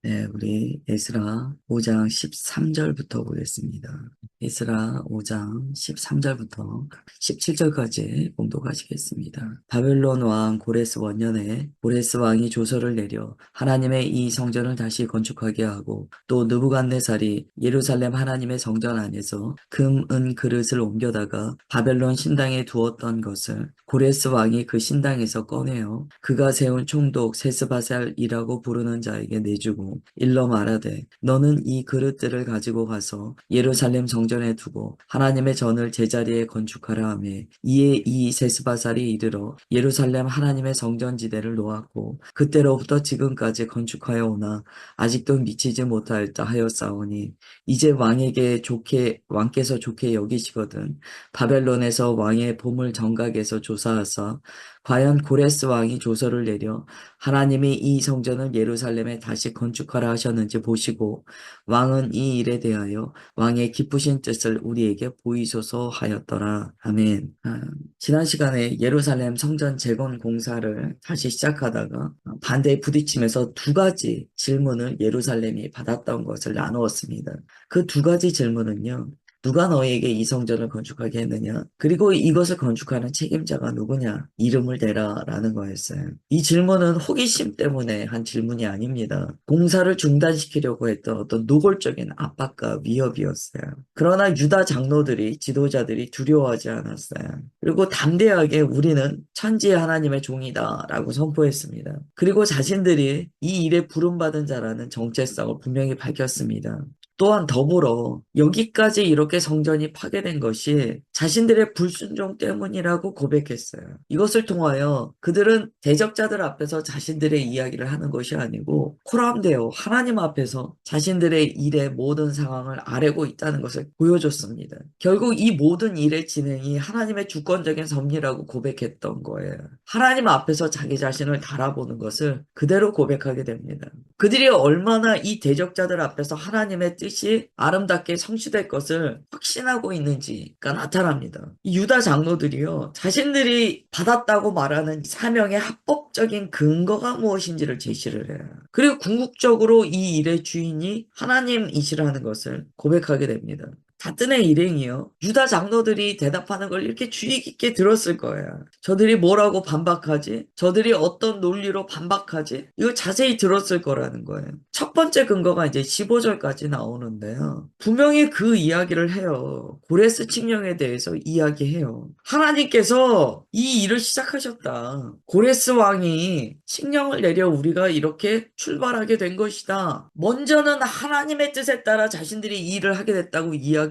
네, 우리 에스라 5장 13절부터 보겠습니다. 에스라 5장 13절부터 17절까지 봉독하시겠습니다. 바벨론 왕 고레스 원년에 고레스 왕이 조서를 내려 하나님의 이 성전을 다시 건축하게 하고 또 느부갓네살이 예루살렘 하나님의 성전 안에서 금, 은 그릇을 옮겨다가 바벨론 신당에 두었던 것을 고레스 왕이 그 신당에서 꺼내어 그가 세운 총독 세스바살이라고 부르는 자에게 내주고 일러 말하되 너는 이 그릇들을 가지고 가서 예루살렘 성전에 두고 하나님의 전을 제자리에 건축하라 하며 이에 이 세스바살이 이르러 예루살렘 하나님의 성전지대를 놓았고 그때로부터 지금까지 건축하여 오나 아직도 미치지 못하였다 하였사오니 이제 왕께서 좋게 여기시거든 바벨론에서 왕의 보물 정각에서 조사하사 과연 고레스 왕이 조서를 내려 하나님이 이 성전을 예루살렘에 다시 건축하라 하셨는지 보시고 왕은 이 일에 대하여 왕의 기쁘신 뜻을 우리에게 보이소서 하였더라. 아멘. 지난 시간에 예루살렘 성전 재건 공사를 다시 시작하다가 반대에 부딪히면서 두 가지 질문을 예루살렘이 받았던 것을 나누었습니다. 그 두 가지 질문은요. 누가 너에게 이 성전을 건축하게 했느냐? 그리고 이것을 건축하는 책임자가 누구냐? 이름을 대라 라는 거였어요. 이 질문은 호기심 때문에 한 질문이 아닙니다. 공사를 중단시키려고 했던 어떤 노골적인 압박과 위협이었어요. 그러나 유다 장로들이, 지도자들이 두려워하지 않았어요. 그리고 담대하게 우리는 천지의 하나님의 종이다 라고 선포했습니다. 그리고 자신들이 이 일에 부름받은 자라는 정체성을 분명히 밝혔습니다. 또한 더불어 여기까지 이렇게 성전이 파괴된 것이 자신들의 불순종 때문이라고 고백했어요. 이것을 통하여 그들은 대적자들 앞에서 자신들의 이야기를 하는 것이 아니고 코람데오 하나님 앞에서 자신들의 일의 모든 상황을 아뢰고 있다는 것을 보여줬습니다. 결국 이 모든 일의 진행이 하나님의 주권적인 섭리라고 고백했던 거예요. 하나님 앞에서 자기 자신을 달아보는 것을 그대로 고백하게 됩니다. 그들이 얼마나 이 대적자들 앞에서 하나님의 뜻이 아름답게 성취될 것을 확신하고 있는지가 나타납니다. 이 유다 장로들이요, 자신들이 받았다고 말하는 사명의 합법적인 근거가 무엇인지를 제시를 해요. 그리고 궁극적으로 이 일의 주인이 하나님이시라는 것을 고백하게 됩니다. 다뜬의 일행이요. 유다 장로들이 대답하는 걸 이렇게 주의 깊게 들었을 거예요. 저들이 뭐라고 반박하지? 저들이 어떤 논리로 반박하지? 이거 자세히 들었을 거라는 거예요. 첫 번째 근거가 이제 15절까지 나오는데요. 분명히 그 이야기를 해요. 고레스 칙령에 대해서 이야기해요. 하나님께서 이 일을 시작하셨다. 고레스 왕이 칙령을 내려 우리가 이렇게 출발하게 된 것이다. 먼저는 하나님의 뜻에 따라 자신들이 이 일을 하게 됐다고 이야기하고요.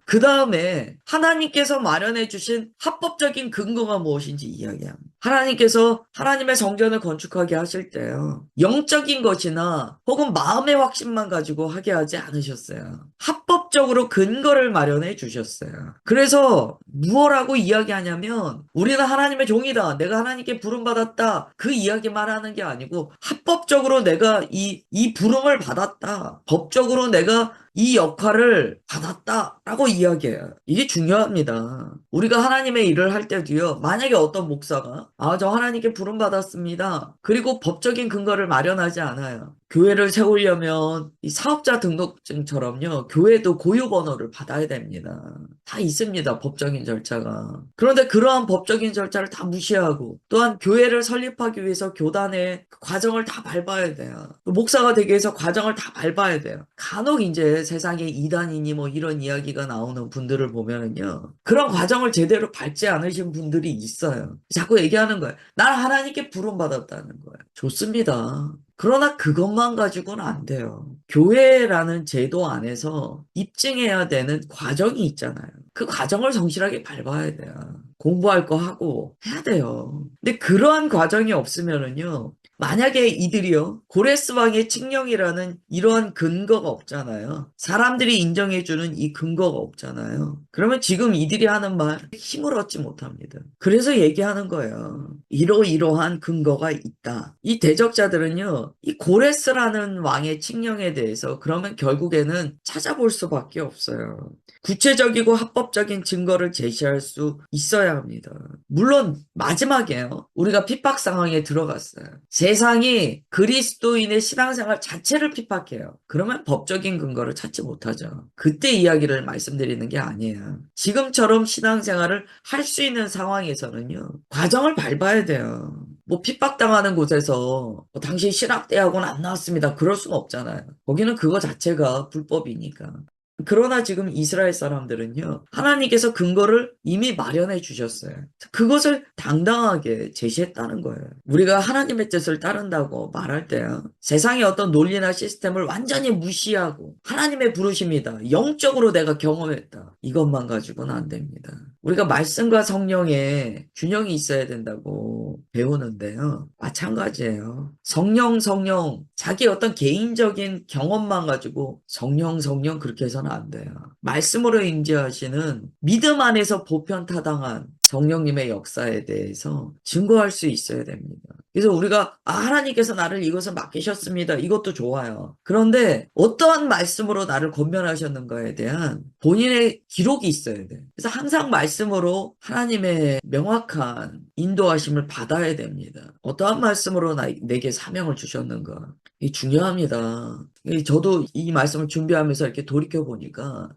그 다음에 하나님께서 마련해 주신 합법적인 근거가 무엇인지 이야기합니다. 하나님께서 하나님의 성전을 건축하게 하실 때요. 영적인 것이나 혹은 마음의 확신만 가지고 하게 하지 않으셨어요. 합법적으로 근거를 마련해 주셨어요. 그래서 무엇라고 이야기하냐면 우리는 하나님의 종이다. 내가 하나님께 부름받았다. 그 이야기만 하는 게 아니고 합법적으로 내가 이 부름을 받았다. 법적으로 내가 이 역할을 받았다라고 이야기해요. 이게 중요합니다. 우리가 하나님의 일을 할 때도요. 만약에 어떤 목사가 저 하나님께 부름받았습니다. 그리고 법적인 근거를 마련하지 않아요. 교회를 세우려면 이 사업자 등록증처럼요. 교회도 고유번호를 받아야 됩니다. 다 있습니다. 법적인 절차가. 그런데 그러한 법적인 절차를 다 무시하고 또한 교회를 설립하기 위해서 교단의 그 과정을 다 밟아야 돼요. 목사가 되기 위해서 과정을 다 밟아야 돼요. 간혹 이제 세상에 이단이니 뭐 이런 이야기가 나오는 분들을 보면은요. 그런 과정을 제대로 밟지 않으신 분들이 있어요. 자꾸 얘기하는 거예요. 난 하나님께 부름받았다는 거예요. 좋습니다. 그러나 그것만 가지고는 안 돼요. 교회라는 제도 안에서 입증해야 되는 과정이 있잖아요. 그 과정을 성실하게 밟아야 돼요. 공부할 거 하고 해야 돼요. 근데 그러한 과정이 없으면은요. 만약에 이들이요, 고레스 왕의 칙령이라는 이러한 근거가 없잖아요. 사람들이 인정해주는 이 근거가 없잖아요. 그러면 지금 이들이 하는 말 힘을 얻지 못합니다. 그래서 얘기하는 거예요. 이러이러한 근거가 있다. 이 대적자들은요, 이 고레스라는 왕의 칙령에 대해서 그러면 결국에는 찾아볼 수밖에 없어요. 구체적이고 합법적인 증거를 제시할 수 있어야 찾아야 합니다. 물론 마지막이에요. 우리가 핍박 상황에 들어갔어요. 세상이 그리스도인의 신앙생활 자체를 핍박해요. 그러면 법적인 근거를 찾지 못하죠. 그때 이야기를 말씀드리는 게 아니에요. 지금처럼 신앙생활을 할 수 있는 상황에서는요. 과정을 밟아야 돼요. 뭐 핍박당하는 곳에서 당신 신학대학원 안 나왔습니다. 그럴 수는 없잖아요. 거기는 그거 자체가 불법이니까. 그러나 지금 이스라엘 사람들은요, 하나님께서 근거를 이미 마련해 주셨어요. 그것을 당당하게 제시했다는 거예요. 우리가 하나님의 뜻을 따른다고 말할 때요, 세상의 어떤 논리나 시스템을 완전히 무시하고 하나님의 부르심이다, 영적으로 내가 경험했다, 이것만 가지고는 안 됩니다. 우리가 말씀과 성령의 균형이 있어야 된다고 배우는데요, 마찬가지예요. 성령, 자기 어떤 개인적인 경험만 가지고 성령 그렇게 해서는 안 돼요. 말씀으로 임재하시는 믿음 안에서 보편타당한 성령님의 역사에 대해서 증거할 수 있어야 됩니다. 그래서 우리가 하나님께서 나를 이것을 맡기셨습니다. 이것도 좋아요. 그런데 어떠한 말씀으로 나를 권면하셨는가에 대한 본인의 기록이 있어야 돼. 그래서 항상 말씀으로 하나님의 명확한 인도하심을 받아야 됩니다. 어떠한 말씀으로 내게 사명을 주셨는가. 이게 중요합니다. 저도 이 말씀을 준비하면서 이렇게 돌이켜 보니까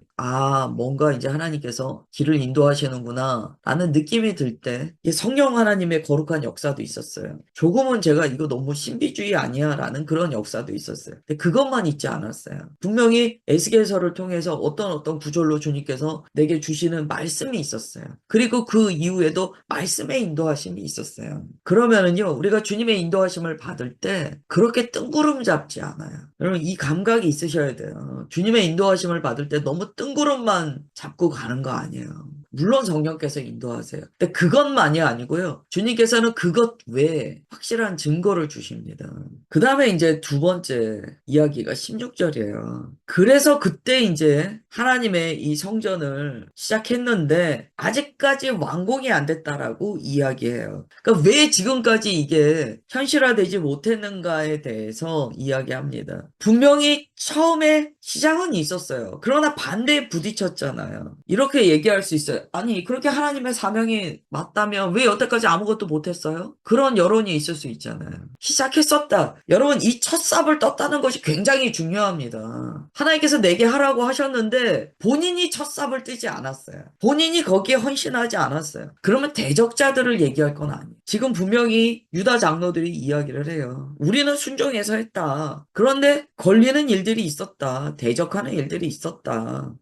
뭔가 이제 하나님께서 길을 인도하시는구나 라는 느낌이 들 때 성령 하나님의 거룩한 역사도 있었어요. 조금은 제가 이거 너무 신비주의 아니야 라는 그런 역사도 있었어요. 근데 그것만 있지 않았어요. 분명히 에스겔서를 통해서 어떤 구절로 주님께서 내게 주시는 말씀이 있었어요. 그리고 그 이후에도 말씀의 인도하심이 있었어요. 그러면은요, 우리가 주님의 인도하심을 받을 때 그렇게 뜬구름 잡지 않아요. 여러분, 이 감각이 있으셔야 돼요. 주님의 인도하심을 받을 때 너무 뜬구름만 잡고 가는 거 아니에요. 물론 성령께서 인도하세요. 근데 그것만이 아니고요. 주님께서는 그것 외에 확실한 증거를 주십니다. 그 다음에 이제 두 번째 이야기가 16절이에요. 그래서 그때 이제 하나님의 이 성전을 시작했는데 아직까지 완공이 안 됐다라고 이야기해요. 그러니까 왜 지금까지 이게 현실화되지 못했는가에 대해서 이야기합니다. 분명히 처음에 시작은 있었어요. 그러나 반대에 부딪혔잖아요. 이렇게 얘기할 수 있어요. 아니, 그렇게 하나님의 사명이 맞다면 왜 여태까지 아무것도 못했어요? 그런 여론이 있을 수 있잖아요. 시작했었다. 여러분, 이 첫 삽을 떴다는 것이 굉장히 중요합니다. 하나님께서 내게 하라고 하셨는데 본인이 첫 삽을 뜨지 않았어요. 본인이 거기에 헌신하지 않았어요. 그러면 대적자들을 얘기할 건 아니에요. 지금 분명히 유다 장로들이 이야기를 해요. 우리는 순종해서 했다. 그런데 걸리는 일들이 있었다. 대적하는 일들이 있었다.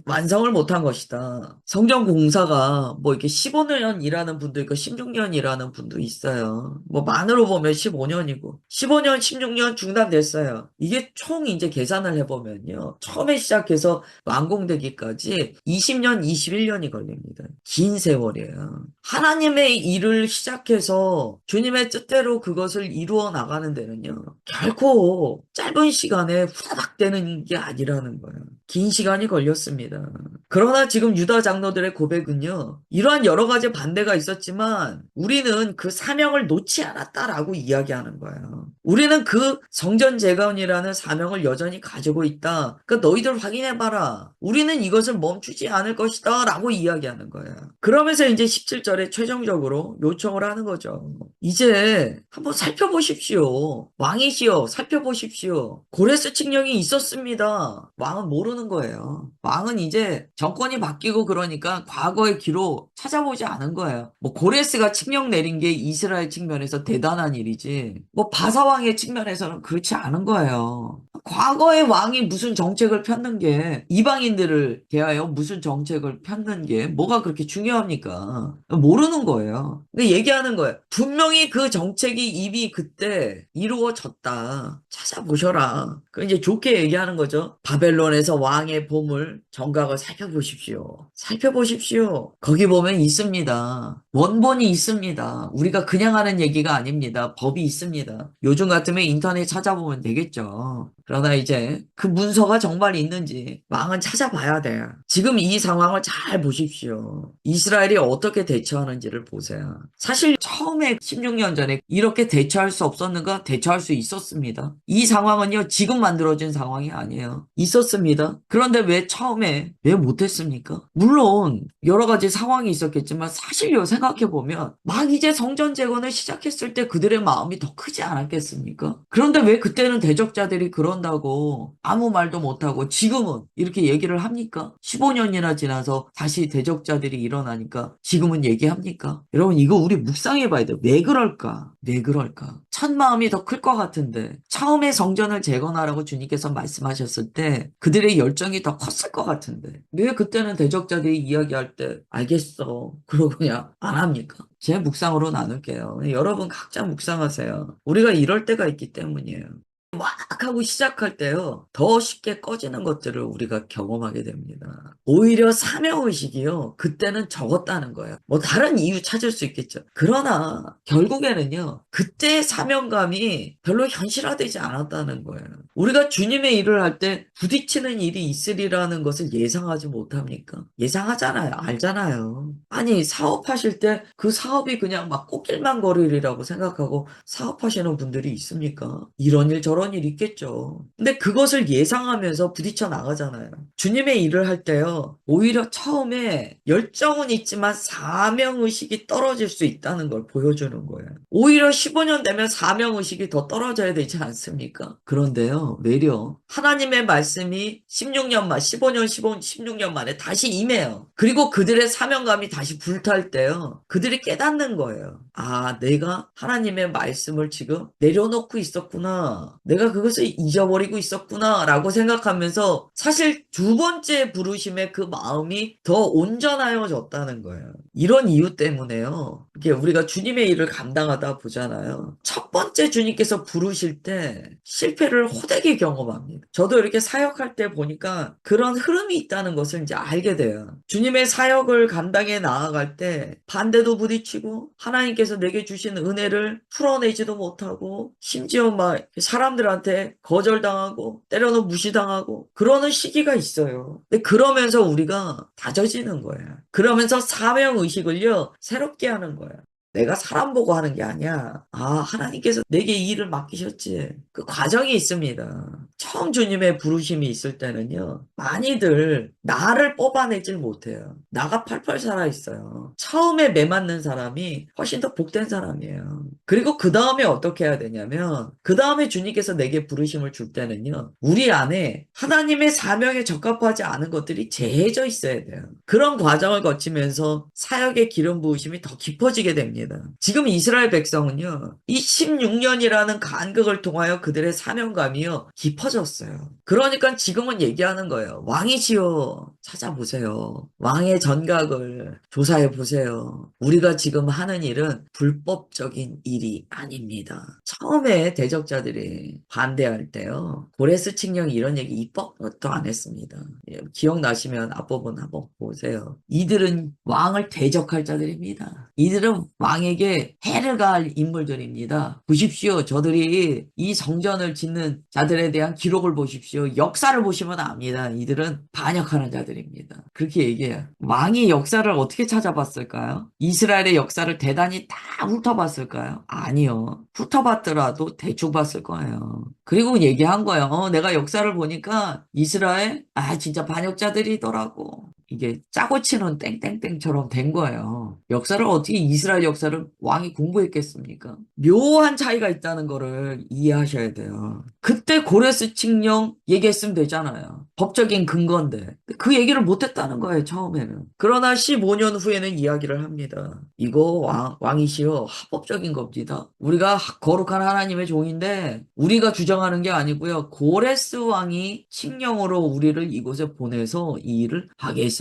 완성을 못한 것이다. 성전 공사가 뭐 이렇게 15년 일하는 분도 있고 16년 일하는 분도 있어요. 뭐 만으로 보면 15년이고 15년, 16년 중단됐어요. 이게 총 이제 계산을 해보면요. 처음에 시작해서 완공되기까지 20년, 21년이 걸립니다. 긴 세월이에요. 하나님의 일을 시작해서 주님의 뜻대로 그것을 이루어 나가는 데는요. 결코 짧은 시간에 후다닥 되는 게 아니라는 거예요. 긴 시간이 걸렸습니다. 그러나 지금 유다 장로들의 고백은요. 이러한 여러 가지 반대가 있었지만 우리는 그 사명을 놓지 않았다라고 이야기하는 거예요. 우리는 그 성전 재건이라는 사명을 여전히 가지고 있다. 그러니까 너희들 확인해봐라. 우리는 이것을 멈추지 않을 것이다 라고 이야기하는 거예요. 그러면서 이제 17절에 최종적으로 요청을 하는 거죠. 이제 한번 살펴보십시오. 왕이시여 살펴보십시오. 고레스 칙령이 있었습니다. 왕은 모르는 거예요. 왕은 이제 정권이 바뀌고 그러니까 과거의 기록 찾아보지 않은 거예요. 뭐 고레스가 칙령 내린 게 이스라엘 측면에서 대단한 일이지 뭐 바사왕의 측면에서는 그렇지 않은 거예요. 과거의 왕이 무슨 정책을 폈는 게 이방인들을 대하여 무슨 정책을 폈는 게 뭐가 그렇게 중요합니까? 모르는 거예요. 근데 얘기하는 거예요. 분명히 그 정책이 이미 그때 이루어졌다. 찾아보셔라. 그 이제 좋게 얘기하는 거죠. 바벨론에서 왕의 보물 정각을 살펴보십시오. 살펴보십시오. 거기 보면 있습니다. 원본이 있습니다. 우리가 그냥 하는 얘기가 아닙니다. 법이 있습니다. 요즘 같으면 인터넷 찾아보면 되겠죠. 그러나 이제 그 문서가 정말 있는지 왕은 찾아봐야 돼요. 지금 이 상황을 잘 보십시오. 이스라엘이 어떻게 대처하는지를 보세요. 사실 처음에 16년 전에 이렇게 대처할 수 없었는가? 대처할 수 있었습니다. 이 상황은요, 지금 만들어진 상황이 아니에요. 있었습니다. 그런데 왜 처음에 왜 못했습니까? 물론 여러 가지 상황이 있었겠지만 사실요, 생각해보면 막 이제 성전 재건을 시작했을 때 그들의 마음이 더 크지 않았겠습니까? 그런데 왜 그때는 대적자들이 그런다고 아무 말도 못하고 지금은 이렇게 얘기를 합니까? 15년이나 지나서 다시 대적자들이 일어나니까 지금은 얘기합니까? 여러분, 이거 우리 묵상해 봐야 돼요. 왜 그럴까? 왜 그럴까? 첫 마음이 더 클 것 같은데 처음에 성전을 재건하라고 주님께서 말씀하셨을 때 그들의 열정이 더 컸을 것 같은데 왜 그때는 대적자들이 이야기할 때 알겠어 그러고 그냥 안 합니까? 제 묵상으로 나눌게요. 여러분 각자 묵상하세요. 우리가 이럴 때가 있기 때문이에요. 막 하고 시작할 때요, 더 쉽게 꺼지는 것들을 우리가 경험하게 됩니다. 오히려 사명의식이요, 그때는 적었다는 거예요. 뭐 다른 이유 찾을 수 있겠죠. 그러나 결국에는요, 그때의 사명감이 별로 현실화되지 않았다는 거예요. 우리가 주님의 일을 할 때 부딪히는 일이 있으리라는 것을 예상하지 못합니까? 예상하잖아요. 알잖아요. 아니, 사업하실 때 그 사업이 그냥 막 꽃길만 걸으리라고 생각하고 사업하시는 분들이 있습니까? 이런 일 저런 일 있겠죠. 근데 그것을 예상하면서 부딪혀 나가잖아요. 주님의 일을 할 때요, 오히려 처음에 열정은 있지만 사명의식이 떨어질 수 있다는 걸 보여주는 거예요. 오히려 15년 되면 사명의식이 더 떨어져야 되지 않습니까? 그런데요, 외려 하나님의 말씀이 16년 만, 15년, 16년 만에 다시 임해요. 그리고 그들의 사명감이 다시 불탈 때요, 그들이 깨닫는 거예요. 아, 내가 하나님의 말씀을 지금 내려놓고 있었구나. 내가 그것을 잊어버리고 있었구나. 라고 생각하면서 사실 두 번째 부르심의 그 마음이 더 온전하여졌다는 거예요. 이런 이유 때문에요. 이게 우리가 주님의 일을 감당하다 보잖아요. 첫 번째 주님께서 부르실 때 실패를 호되게 경험합니다. 저도 이렇게 사역할 때 보니까 그런 흐름이 있다는 것을 이제 알게 돼요. 주님의 사역을 감당해 나아갈 때 반대도 부딪히고 하나님께서 내게 주신 은혜를 풀어내지도 못하고 심지어 막 사람들한테 거절당하고 때로는 무시당하고 그러는 시기가 있어요. 근데 그러면서 우리가 다져지는 거예요. 그러면서 사명의식을요, 새롭게 하는 거예요. 내가 사람 보고 하는 게 아니야. 아, 하나님께서 내게 이 일을 맡기셨지. 그 과정이 있습니다. 처음 주님의 부르심이 있을 때는요, 많이들 나를 뽑아내질 못해요. 나가 펄펄 살아있어요. 처음에 매맞는 사람이 훨씬 더 복된 사람이에요. 그리고 그 다음에 어떻게 해야 되냐면, 그 다음에 주님께서 내게 부르심을 줄 때는요, 우리 안에 하나님의 사명에 적합하지 않은 것들이 재해져 있어야 돼요. 그런 과정을 거치면서 사역의 기름 부으심이 더 깊어지게 됩니다. 지금 이스라엘 백성은요, 이 16년이라는 간극을 통하여 그들의 사명감이요, 깊어졌어요. 그러니까 지금은 얘기하는 거예요. 왕이시여, 찾아보세요. 왕의 전각을 조사해 보세요. 우리가 지금 하는 일은 불법적인 일이 아닙니다. 처음에 대적자들이 반대할 때요, 고레스 칙령이 이런 얘기 입법도 안 했습니다. 예, 기억나시면 앞부분 한번 보세요. 이들은 왕을 대적할 자들입니다. 이들은 왕에게 해를 가할 인물들입니다. 보십시오. 저들이 이 성전을 짓는 자들에 대한 기록을 보십시오. 역사를 보시면 압니다. 이들은 반역하는 자들입니다. 그렇게 얘기해요. 왕이 역사를 어떻게 찾아봤을까요? 이스라엘의 역사를 대단히 다 훑어봤을까요? 아니요. 훑어봤더라도 대충 봤을 거예요. 그리고 얘기한 거예요. 내가 역사를 보니까 이스라엘, 진짜 반역자들이더라고. 이게 짜고 치는 땡땡땡처럼 된 거예요. 역사를 어떻게 이스라엘 역사를 왕이 공부했겠습니까? 묘한 차이가 있다는 거를 이해하셔야 돼요. 그때 고레스 칙령 얘기했으면 되잖아요. 법적인 근거인데. 그 얘기를 못했다는 거예요, 처음에는. 그러나 15년 후에는 이야기를 합니다. 이거 왕이시여 합법적인 겁니다. 우리가 거룩한 하나님의 종인데 우리가 주장하는 게 아니고요. 고레스 왕이 칙령으로 우리를 이곳에 보내서 이 일을 하게 했습니다.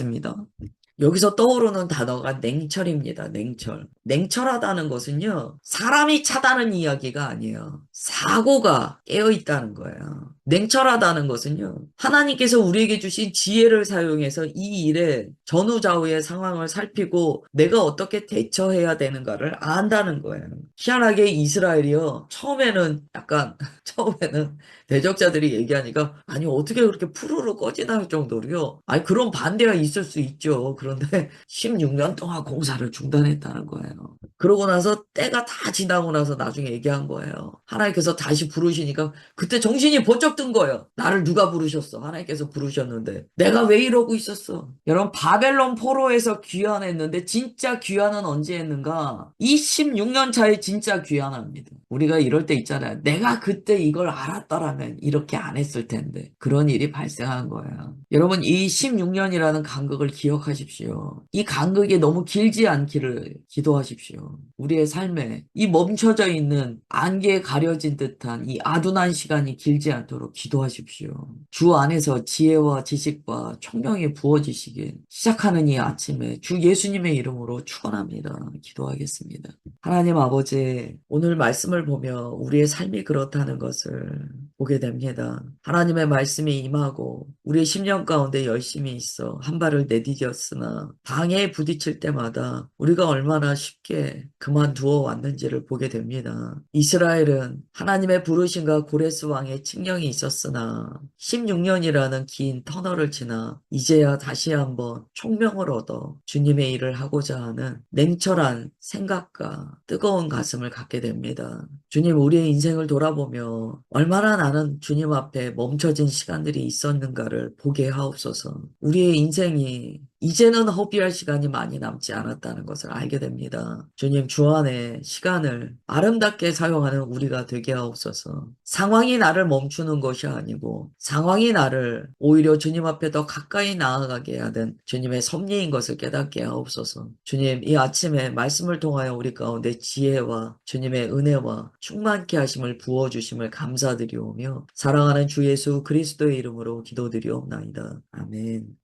여기서 떠오르는 단어가 냉철입니다. 냉철. 냉철하다는 것은요, 사람이 차다는 이야기가 아니에요. 사고가 깨어 있다는 거예요. 냉철하다는 것은요, 하나님께서 우리에게 주신 지혜를 사용해서 이 일의 전후좌우의 상황을 살피고 내가 어떻게 대처해야 되는가를 안다는 거예요. 희한하게 이스라엘이요, 처음에는 약간, 처음에는 대적자들이 얘기하니까, 아니, 어떻게 그렇게 푸르르 꺼지나 할 정도로요. 아니, 그런 반대가 있을 수 있죠. 그런데 16년 동안 공사를 중단했다는 거예요. 그러고 나서 때가 다 지나고 나서 나중에 얘기한 거예요. 하나님께서 다시 부르시니까 그때 정신이 번쩍 든 거예요. 나를 누가 부르셨어? 하나님께서 부르셨는데 내가 왜 이러고 있었어? 여러분 바벨론 포로에서 귀환했는데 진짜 귀환은 언제 했는가? 이 16년 차에 진짜 귀환합니다. 우리가 이럴 때 있잖아요. 내가 그때 이걸 알았더라면 이렇게 안 했을 텐데 그런 일이 발생한 거예요. 여러분 이 16년이라는 간극을 기억하십시오. 이 간극이 너무 길지 않기를 기도하십시오. 우리의 삶에 이 멈춰져 있는 안개에 가려진 듯한 이 아둔한 시간이 길지 않도록 기도하십시오. 주 안에서 지혜와 지식과 총명이 부어지시길 시작하는 이 아침에 주 예수님의 이름으로 축원합니다. 기도하겠습니다. 하나님 아버지, 오늘 말씀을 보며 우리의 삶이 그렇다는 것을 보게 됩니다. 하나님의 말씀이 임하고 우리의 심령 가운데 열심히 있어 한 발을 내디뎠으나 방해에 부딪힐 때마다 우리가 얼마나 쉽게 그만두어 왔는지를 보게 됩니다. 이스라엘은 하나님의 부르심과 고레스 왕의 칙령이 있었으나 16년이라는 긴 터널을 지나 이제야 다시 한번 총명을 얻어 주님의 일을 하고자 하는 냉철한 생각과 뜨거운 가슴을 갖게 됩니다. 주님, 우리의 인생을 돌아보며 얼마나 나는 주님 앞에 멈춰진 시간들이 있었는가를 보게 하옵소서. 우리의 인생이 이제는 허비할 시간이 많이 남지 않았다는 것을 알게 됩니다. 주님, 주 안에 시간을 아름답게 사용하는 우리가 되게 하옵소서. 상황이 나를 멈추는 것이 아니고 상황이 나를 오히려 주님 앞에 더 가까이 나아가게 하는 주님의 섭리인 것을 깨닫게 하옵소서. 주님, 이 아침에 말씀을 통하여 우리 가운데 지혜와 주님의 은혜와 충만케 하심을 부어주심을 감사드리오며 사랑하는 주 예수 그리스도의 이름으로 기도드리옵나이다. 아멘.